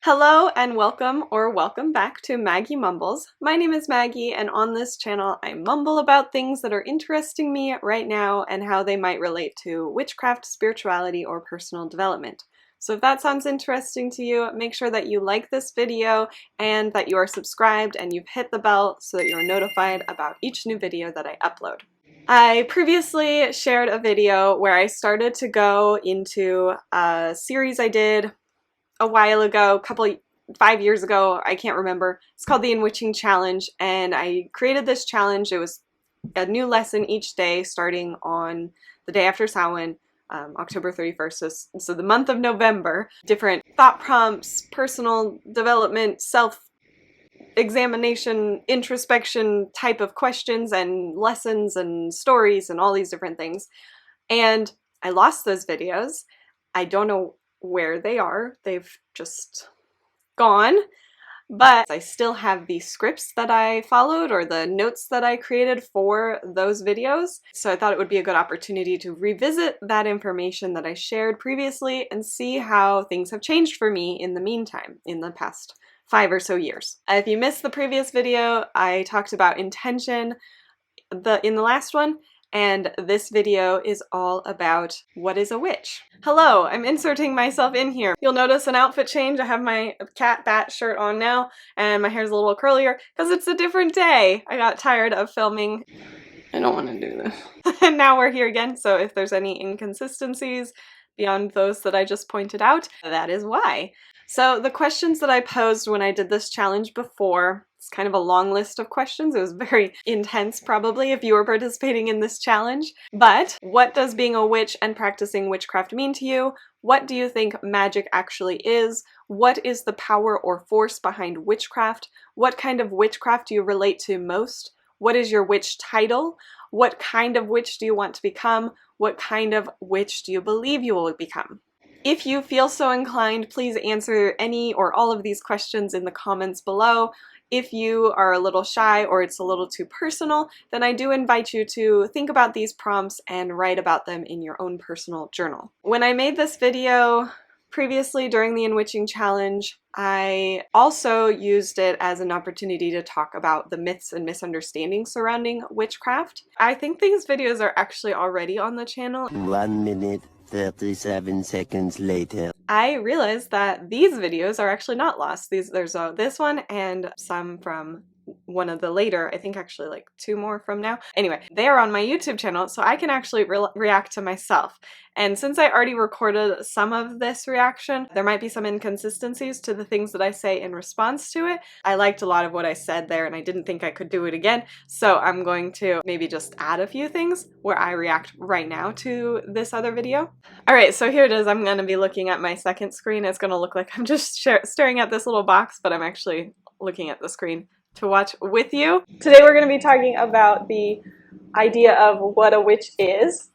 Hello and welcome or welcome back to Maggie Mumbles. My name is Maggie and on this channel I mumble about things that are interesting me right now and how they might relate to witchcraft, spirituality, or personal development. So if that sounds interesting to you, make sure that you like this video and that you are subscribed and you've hit the bell so that you're notified about each new video that I upload. I previously shared a video where I started to go into a series I did a while ago, 5 years ago, I can't remember. It's called the Enwitching Challenge, and I created this challenge. It was a new lesson each day starting on the day after Samhain, October 31st, so the month of November. Different thought prompts, personal development, self-examination, introspection type of questions and lessons and stories and all these different things. And I lost those videos. I don't know where they are. They've just gone, but I still have the scripts that I followed or the notes that I created for those videos. So I thought it would be a good opportunity to revisit that information that I shared previously and see how things have changed for me in the meantime, in the past 5 or so years. If you missed the previous video, I talked about intention in the last one, and this video is all about what is a witch. Hello, I'm inserting myself in here. You'll notice an outfit change. I have my cat bat shirt on now, and my hair's a little curlier because it's a different day. I got tired of filming. I don't want to do this. And now we're here again, so if there's any inconsistencies beyond those that I just pointed out, that is why. So the questions that I posed when I did this challenge before, it's kind of a long list of questions. It was very intense probably if you were participating in this challenge. But what does being a witch and practicing witchcraft mean to you? What do you think magic actually is? What is the power or force behind witchcraft? What kind of witchcraft do you relate to most? What is your witch title? What kind of witch do you want to become? What kind of witch do you believe you will become? If you feel so inclined, please answer any or all of these questions in the comments below. If you are a little shy or it's a little too personal, then I do invite you to think about these prompts and write about them in your own personal journal. When I made this video previously during the Enwitching Challenge, I also used it as an opportunity to talk about the myths and misunderstandings surrounding witchcraft. I think these videos are actually already on the channel. 1 minute, 37 seconds later. I realized that these videos are actually not lost. There's this one and some from one of the later, I think actually like 2 more from now. Anyway, they are on my YouTube channel, so I can actually react to myself. And since I already recorded some of this reaction, there might be some inconsistencies to the things that I say in response to it. I liked a lot of what I said there and I didn't think I could do it again, so I'm going to maybe just add a few things where I react right now to this other video. Alright, so here it is. I'm going to be looking at my second screen. It's going to look like I'm just staring at this little box, but I'm actually looking at the screen to watch with you. Today we're going to be talking about the idea of what a witch is.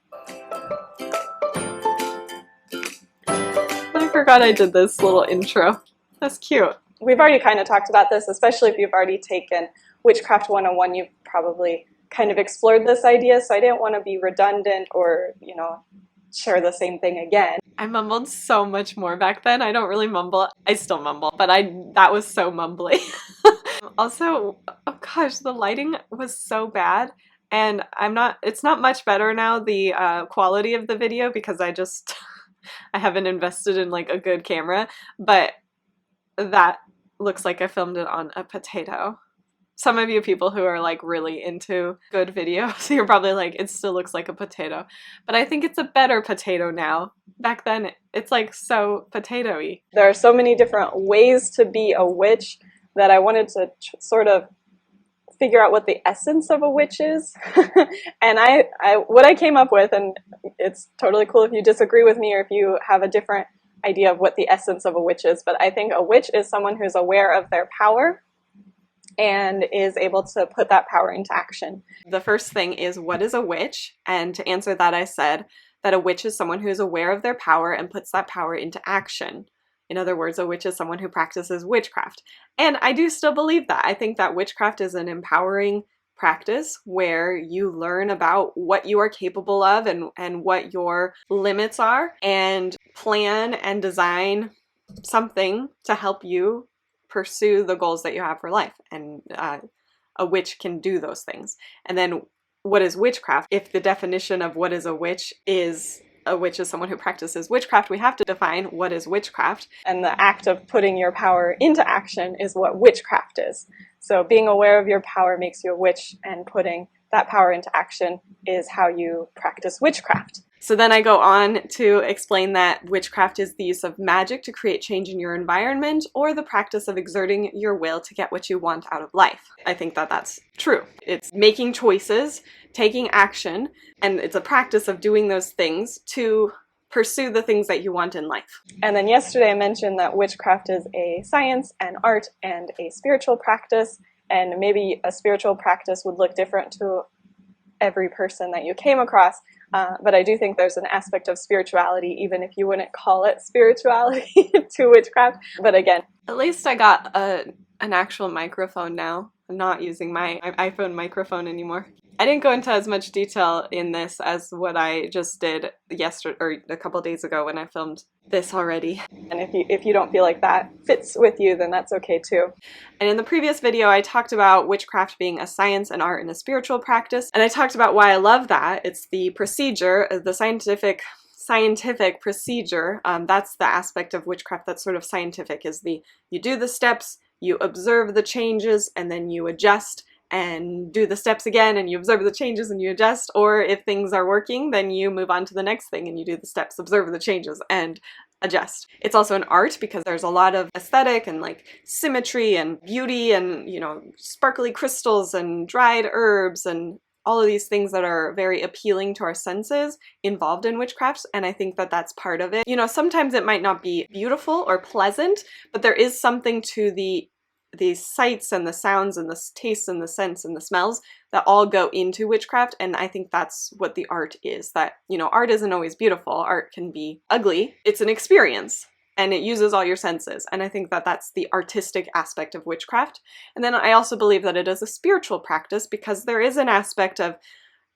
I forgot I did this little intro. That's cute. We've already kind of talked about this, especially if you've already taken Witchcraft 101, you've probably kind of explored this idea, so I didn't want to be redundant or, you know, share the same thing again. I mumbled so much more back then. I don't really mumble. I still mumble, but that was so mumbly. Also, oh gosh, the lighting was so bad, and it's not much better now, the quality of the video, because I haven't invested in like a good camera, but that looks like I filmed it on a potato. Some of you people who are like really into good videos, you're probably like, it still looks like a potato. But I think it's a better potato now. Back then, it's like so potato-y. There are so many different ways to be a witch that I wanted to sort of figure out what the essence of a witch is. And what I came up with, and it's totally cool if you disagree with me or if you have a different idea of what the essence of a witch is, but I think a witch is someone who's aware of their power and is able to put that power into action. The first thing is, what is a witch? And to answer that, I said that a witch is someone who is aware of their power and puts that power into action. In other words, a witch is someone who practices witchcraft. And I do still believe that. I think that witchcraft is an empowering practice where you learn about what you are capable of and what your limits are, and plan and design something to help you pursue the goals that you have for life, and a witch can do those things. And then what is witchcraft? If the definition of what is a witch is someone who practices witchcraft, we have to define what is witchcraft. And the act of putting your power into action is what witchcraft is. So being aware of your power makes you a witch, and putting that power into action is how you practice witchcraft. So then I go on to explain that witchcraft is the use of magic to create change in your environment, or the practice of exerting your will to get what you want out of life. I think that that's true. It's making choices, taking action, and it's a practice of doing those things to pursue the things that you want in life. And then yesterday I mentioned that witchcraft is a science, an art, and a spiritual practice, and maybe a spiritual practice would look different to every person that you came across. But I do think there's an aspect of spirituality, even if you wouldn't call it spirituality, to witchcraft. But again, at least I got an actual microphone now. I'm not using my iPhone microphone anymore. I didn't go into as much detail in this as what I just did yesterday, or a couple days ago when I filmed this already. And if you don't feel like that fits with you, then that's okay too. And in the previous video, I talked about witchcraft being a science, an art, and a spiritual practice. And I talked about why I love that. It's the procedure, the scientific procedure. That's the aspect of witchcraft that's sort of scientific, is you do the steps, you observe the changes, and then you adjust, and do the steps again, and you observe the changes and you adjust. Or if things are working, then you move on to the next thing and you do the steps, observe the changes, and adjust. It's also an art because there's a lot of aesthetic and like symmetry and beauty and, you know, sparkly crystals and dried herbs and all of these things that are very appealing to our senses involved in witchcraft. And I think that that's part of it. You know, sometimes it might not be beautiful or pleasant, but there is something to the sights and the sounds and the tastes and the scents and the smells that all go into witchcraft. And I think that's what the art is. That, you know, art isn't always beautiful. Art can be ugly. It's an experience and it uses all your senses. And I think that that's the artistic aspect of witchcraft. And then I also believe that it is a spiritual practice because there is an aspect of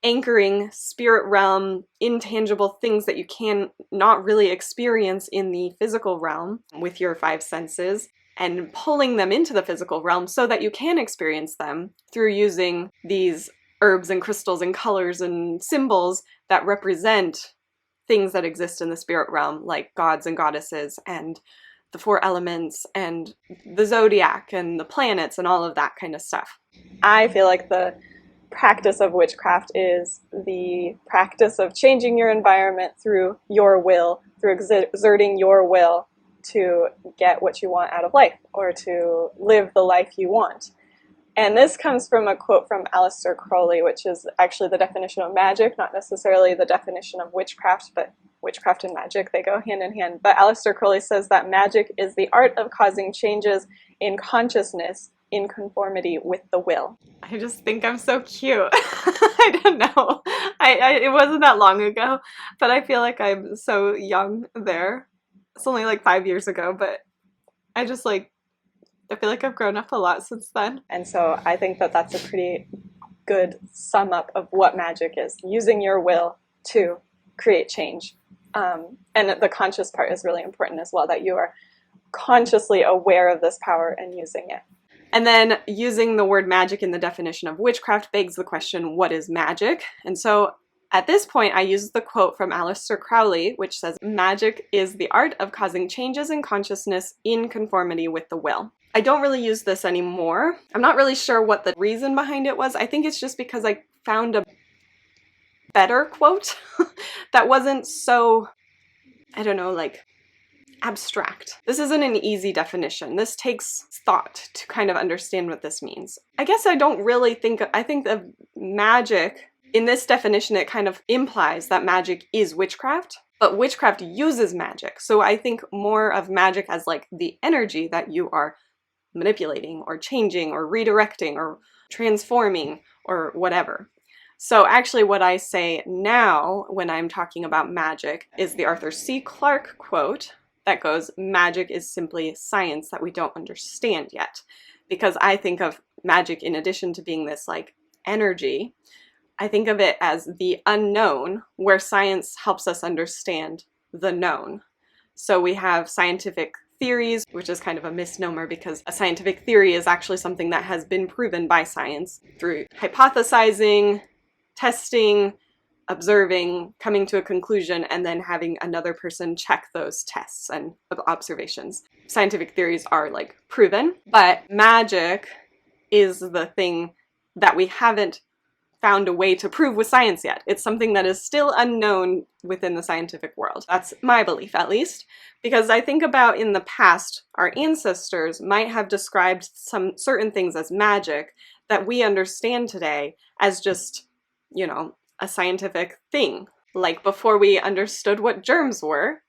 anchoring spirit realm, intangible things that you can not really experience in the physical realm with your five senses, and pulling them into the physical realm so that you can experience them through using these herbs and crystals and colors and symbols that represent things that exist in the spirit realm, like gods and goddesses and the four elements and the zodiac and the planets and all of that kind of stuff. I feel like the practice of witchcraft is the practice of changing your environment through your will, through exerting your will to get what you want out of life, or to live the life you want. And this comes from a quote from Aleister Crowley, which is actually the definition of magic, not necessarily the definition of witchcraft, but witchcraft and magic, they go hand in hand. But Aleister Crowley says that magic is the art of causing changes in consciousness in conformity with the will. I just think I'm so cute. I don't know. It wasn't that long ago, but I feel like I'm so young there. It's only like 5 years ago, but I feel like I've grown up a lot since then. And so I think that that's a pretty good sum up of what magic is. Using your will to create change. And the conscious part is really important as well, that you are consciously aware of this power and using it. And then using the word magic in the definition of witchcraft begs the question, what is magic? And so at this point, I use the quote from Aleister Crowley, which says, magic is the art of causing changes in consciousness in conformity with the will. I don't really use this anymore. I'm not really sure what the reason behind it was. I think it's just because I found a better quote that wasn't so, I don't know, like abstract. This isn't an easy definition. This takes thought to kind of understand what this means. I guess I think of magic. In this definition, it kind of implies that magic is witchcraft, but witchcraft uses magic. So I think more of magic as like the energy that you are manipulating or changing or redirecting or transforming or whatever. So actually what I say now when I'm talking about magic is the Arthur C. Clarke quote that goes, magic is simply science that we don't understand yet. Because I think of magic, in addition to being this like energy, I think of it as the unknown, where science helps us understand the known. So we have scientific theories, which is kind of a misnomer because a scientific theory is actually something that has been proven by science through hypothesizing, testing, observing, coming to a conclusion, and then having another person check those tests and observations. Scientific theories are like proven, but magic is the thing that we haven't found a way to prove with science yet. It's something that is still unknown within the scientific world. That's my belief, at least, because I think about in the past, our ancestors might have described some certain things as magic that we understand today as just, you know, a scientific thing. Like before we understood what germs were,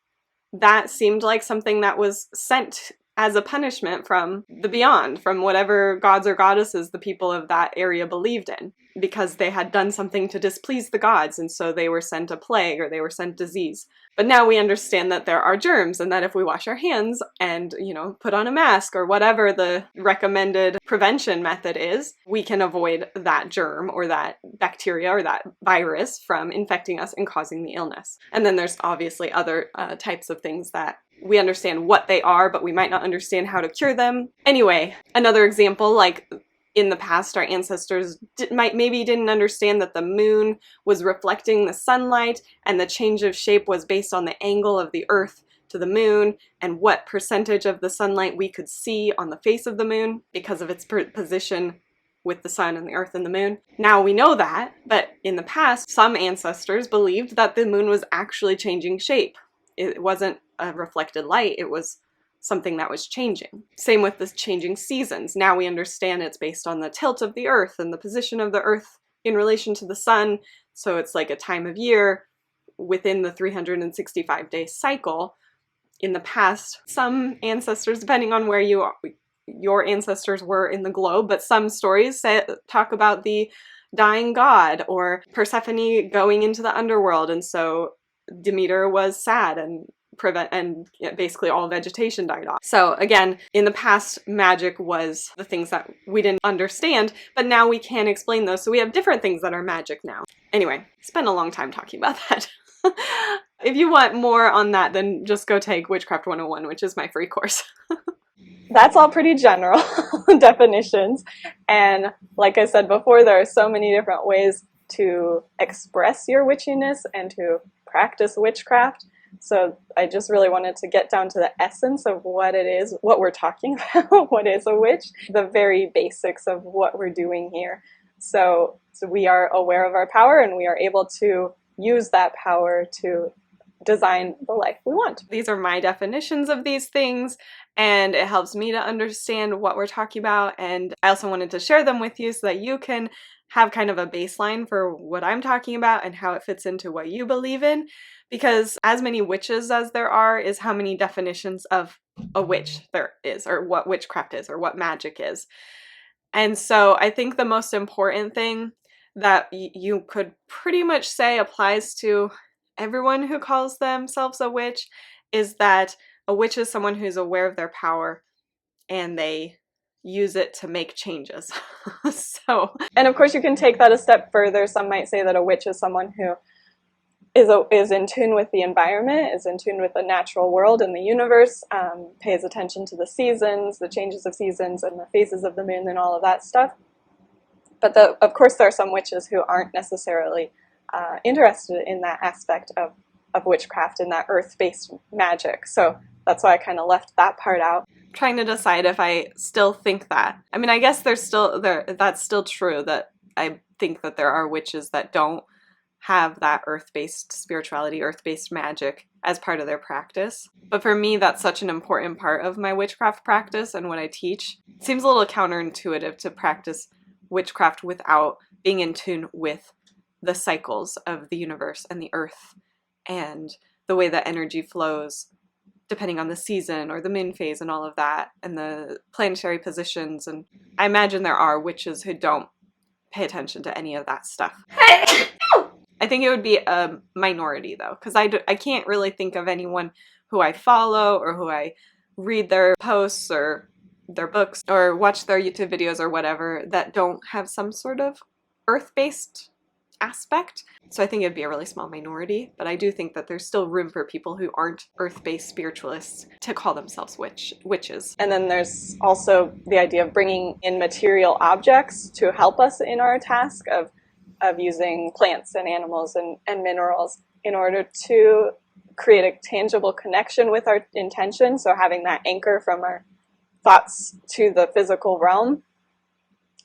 that seemed like something that was sent as a punishment from the beyond, from whatever gods or goddesses the people of that area believed in, because they had done something to displease the gods, and so they were sent a plague or they were sent disease. But now we understand that there are germs, and that if we wash our hands and, you know, put on a mask or whatever the recommended prevention method is, we can avoid that germ or that bacteria or that virus from infecting us and causing the illness. And then there's obviously other types of things that we understand what they are, but we might not understand how to cure them. Anyway, another example, like in the past, our ancestors maybe didn't understand that the moon was reflecting the sunlight, and the change of shape was based on the angle of the Earth to the moon, and what percentage of the sunlight we could see on the face of the moon because of its position with the sun and the Earth and the moon. Now we know that, but in the past, some ancestors believed that the moon was actually changing shape. It wasn't a reflected light, it was something that was changing. Same with the changing seasons. Now we understand it's based on the tilt of the Earth and the position of the Earth in relation to the sun, so it's like a time of year within the 365-day cycle. In the past, some ancestors, depending on where your ancestors were in the globe, but some stories talk about the dying god or Persephone going into the underworld, and so Demeter was sad and basically all vegetation died off. So again, in the past, magic was the things that we didn't understand, but now we can explain those, so we have different things that are magic now. Anyway, spent a long time talking about that. If you want more on that, then just go take Witchcraft 101, which is my free course. That's all pretty general definitions, and like I said before, there are so many different ways to express your witchiness and to practice witchcraft. So I just really wanted to get down to the essence of what it is, what we're talking about, what is a witch, the very basics of what we're doing here. So we are aware of our power, and we are able to use that power to design the life we want. These are my definitions of these things, and it helps me to understand what we're talking about, and I also wanted to share them with you so that you can have kind of a baseline for what I'm talking about and how it fits into what you believe in, because as many witches as there are is how many definitions of a witch there is, or what witchcraft is, or what magic is. And so I think the most important thing that you could pretty much say applies to everyone who calls themselves a witch is that a witch is someone who's aware of their power and they use it to make changes. And of course you can take that a step further. Some might say that a witch is someone who is in tune with the environment, is in tune with the natural world and the universe, pays attention to the seasons, the changes of seasons, and the phases of the moon and all of that stuff. But of course there are some witches who aren't necessarily interested in that aspect of witchcraft and that earth-based magic. So that's why I kind of left that part out. Trying to decide if I still think that. I mean, I guess that's still true, that I think that there are witches that don't have that earth-based spirituality, earth-based magic as part of their practice. But for me, that's such an important part of my witchcraft practice and what I teach. It seems a little counterintuitive to practice witchcraft without being in tune with the cycles of the universe and the earth and the way that energy flows depending on the season or the moon phase and all of that, and the planetary positions. And I imagine there are witches who don't pay attention to any of that stuff. I think it would be a minority though, because I can't really think of anyone who I follow or who I read their posts or their books or watch their YouTube videos or whatever that don't have some sort of earth-based aspect. So I think it'd be a really small minority, but I do think that there's still room for people who aren't earth-based spiritualists to call themselves witches. And then there's also the idea of bringing in material objects to help us in our task of using plants and animals and minerals in order to create a tangible connection with our intention. So having that anchor from our thoughts to the physical realm.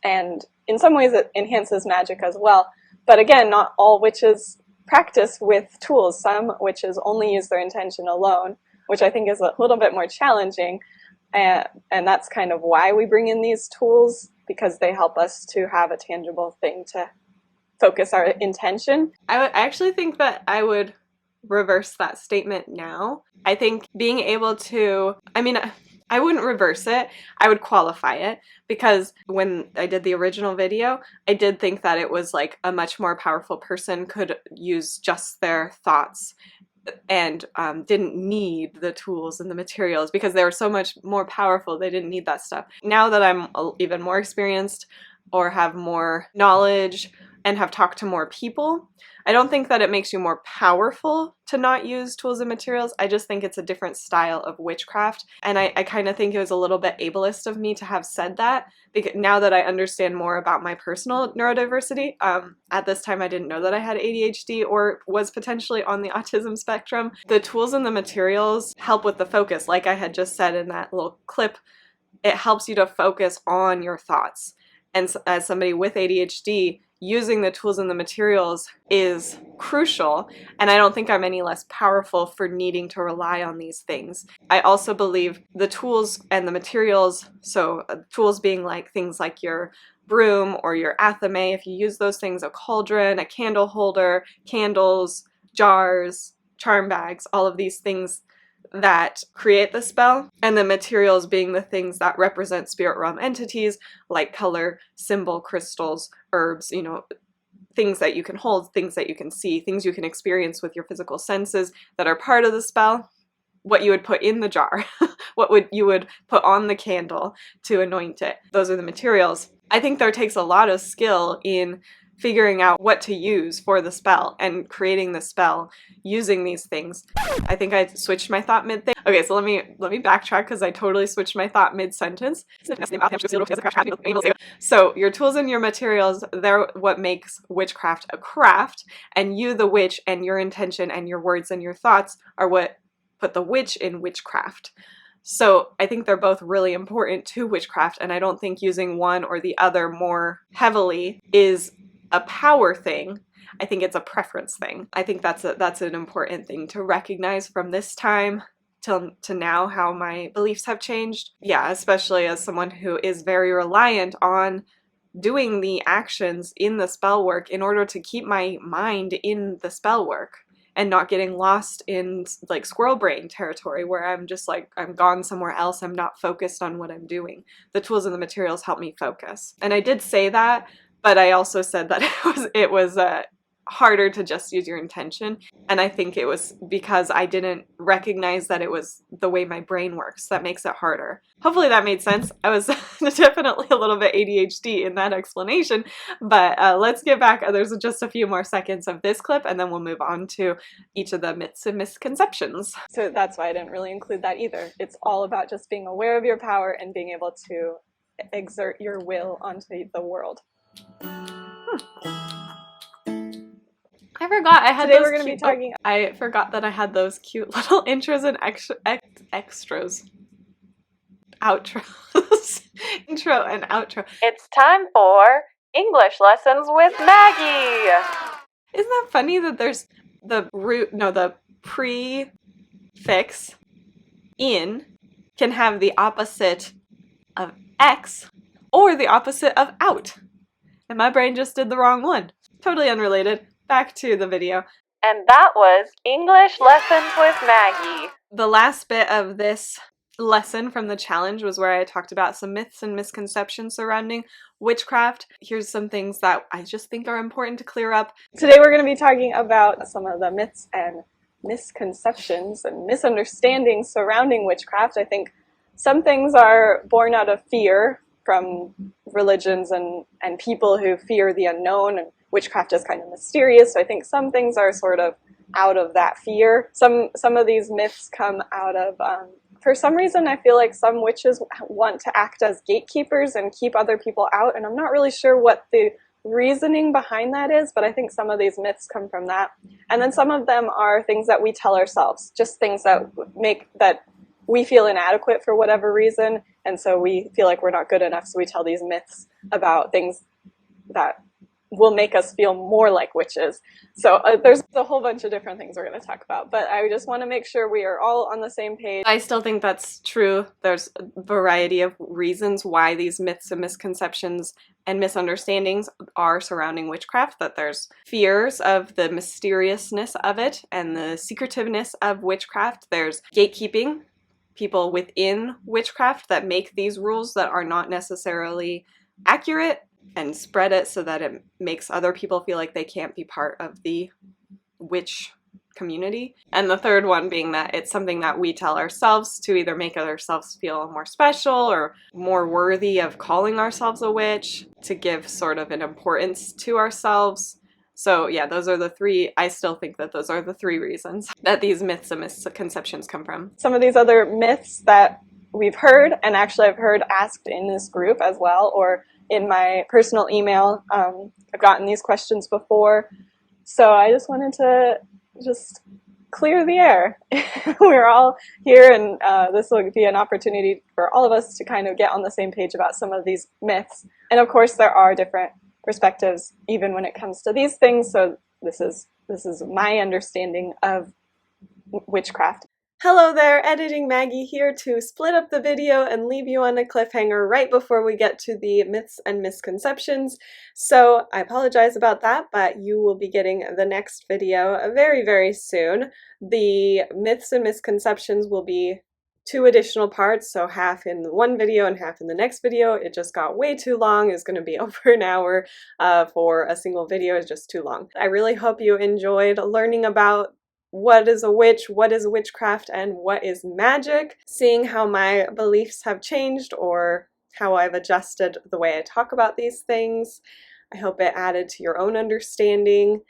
And in some ways it enhances magic as well. But again, not all witches practice with tools. Some witches only use their intention alone, which I think is a little bit more challenging. And that's kind of why we bring in these tools, because they help us to have a tangible thing to focus our intention. I actually think that I would reverse that statement now. I think being able to, I wouldn't reverse it, I would qualify it, because when I did the original video, I did think that it was like a much more powerful person could use just their thoughts and didn't need the tools and the materials because they were so much more powerful, they didn't need that stuff. Now that I'm even more experienced or have more knowledge and have talked to more people, I don't think that it makes you more powerful to not use tools and materials. I just think it's a different style of witchcraft. And I kind of think it was a little bit ableist of me to have said that, because now that I understand more about my personal neurodiversity, at this time I didn't know that I had ADHD or was potentially on the autism spectrum. The tools and the materials help with the focus. Like I had just said in that little clip, it helps you to focus on your thoughts. And as somebody with ADHD, using the tools and the materials is crucial, and I don't think I'm any less powerful for needing to rely on these things. I also believe the tools and the materials, so tools being like things like your broom or your athame, if you use those things, a cauldron, a candle holder, candles, jars, charm bags, all of these things that create the spell, and the materials being the things that represent spirit realm entities like color, symbol, crystals, herbs, you know, things that you can hold, things that you can see, things you can experience with your physical senses that are part of the spell, what you would put in the jar, you would put on the candle to anoint it. Those are the materials. I think there takes a lot of skill in figuring out what to use for the spell and creating the spell using these things. I think I switched my thought mid-thing. Okay, so let me backtrack because I totally switched my thought mid-sentence. So your tools and your materials, they're what makes witchcraft a craft, and you, the witch, and your intention and your words and your thoughts are what put the witch in witchcraft. So I think they're both really important to witchcraft, and I don't think using one or the other more heavily is a power thing. I think it's a preference thing. I think that's an important thing to recognize from this time to now, how my beliefs have changed. Yeah, especially as someone who is very reliant on doing the actions in the spell work in order to keep my mind in the spell work and not getting lost in like squirrel brain territory where I'm just like, I'm gone somewhere else, I'm not focused on what I'm doing. The tools and the materials help me focus. And I did say that, but I also said that it was harder to just use your intention, and I think it was because I didn't recognize that it was the way my brain works that makes it harder. Hopefully that made sense. I was definitely a little bit ADHD in that explanation, but let's get back. There's just a few more seconds of this clip, and then we'll move on to each of the myths and misconceptions. So that's why I didn't really include that either. It's all about just being aware of your power and being able to exert your will onto the world. I forgot I had Today those we're going to be talking... I forgot that I had those cute little intros and extras. Outros. Intro and outro. It's time for English Lessons with Maggie! Isn't that funny that there's the prefix in can have the opposite of X or the opposite of out. And my brain just did the wrong one. Totally unrelated. Back to the video. And that was English Lessons with Maggie. The last bit of this lesson from the challenge was where I talked about some myths and misconceptions surrounding witchcraft. Here's some things that I just think are important to clear up. Today we're going to be talking about some of the myths and misconceptions and misunderstandings surrounding witchcraft. I think some things are born out of fear from religions and people who fear the unknown, and witchcraft is kind of mysterious. So I think some things are sort of out of that fear. Some of these myths come out of, for some reason, I feel like some witches want to act as gatekeepers and keep other people out, and I'm not really sure what the reasoning behind that is, but I think some of these myths come from that. And then some of them are things that we tell ourselves, just things that we feel inadequate for whatever reason, and so we feel like we're not good enough, so we tell these myths about things that will make us feel more like witches. So there's a whole bunch of different things we're going to talk about, but I just want to make sure we are all on the same page. I still think that's true. There's a variety of reasons why these myths and misconceptions and misunderstandings are surrounding witchcraft, that there's fears of the mysteriousness of it and the secretiveness of witchcraft. There's gatekeeping, people within witchcraft that make these rules that are not necessarily accurate and spread it so that it makes other people feel like they can't be part of the witch community. And the third one being that it's something that we tell ourselves to either make ourselves feel more special or more worthy of calling ourselves a witch, to give sort of an importance to ourselves. So yeah, those are the three. I still think that those are the three reasons that these myths and misconceptions come from. Some of these other myths that we've heard, and actually I've heard asked in this group as well, or in my personal email, I've gotten these questions before. So I just wanted to just clear the air. We're all here, and this will be an opportunity for all of us to kind of get on the same page about some of these myths. And of course there are different perspectives even when it comes to these things, so this is my understanding of witchcraft. Hello there, Editing Maggie here to split up the video and leave you on a cliffhanger right before we get to the myths and misconceptions. So I apologize about that, but you will be getting the next video very, very soon. The myths and misconceptions will be 2 additional parts, so half in one video and half in the next video. It just got way too long. It's going to be over an hour for a single video. It's just too long. I really hope you enjoyed learning about what is a witch, what is witchcraft, and what is magic, seeing how my beliefs have changed or how I've adjusted the way I talk about these things. I hope it added to your own understanding,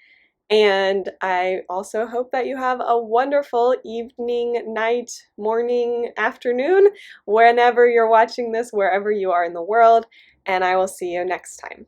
and I also hope that you have a wonderful evening, night, morning, afternoon, whenever you're watching this, wherever you are in the world, and I will see you next time.